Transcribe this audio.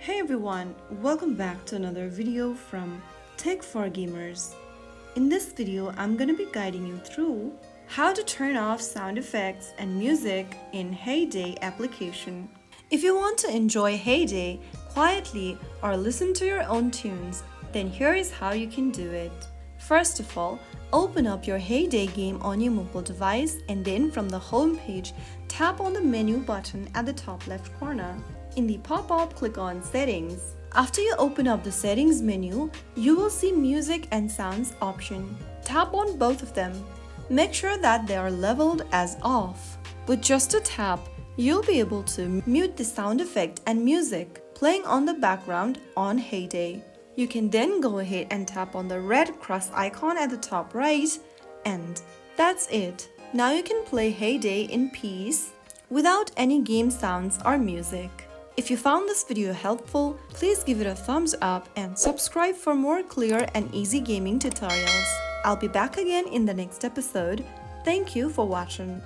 Hey everyone, welcome back to another video from Tech for Gamers. In this video, I'm going to be guiding you through how to turn off sound effects and music in Hey Day application. If you want to enjoy Hey Day quietly or listen to your own tunes, then here is how you can do it. First of all, open up your Hey Day game on your mobile device and then from the home page, tap on the menu button at the top left corner. In the pop-up, click on Settings. After you open up the Settings menu, you will see Music and Sounds option. Tap on both of them. Make sure that they are leveled as off. With just a tap, you'll be able to mute the sound effect and music playing on the background on Hey Day. You can then go ahead and tap on the red cross icon at the top right, and that's it. Now you can play Hey Day in peace without any game sounds or music. If you found this video helpful, please give it a thumbs up and subscribe for more clear and easy gaming tutorials. I'll be back again in the next episode. Thank you for watching.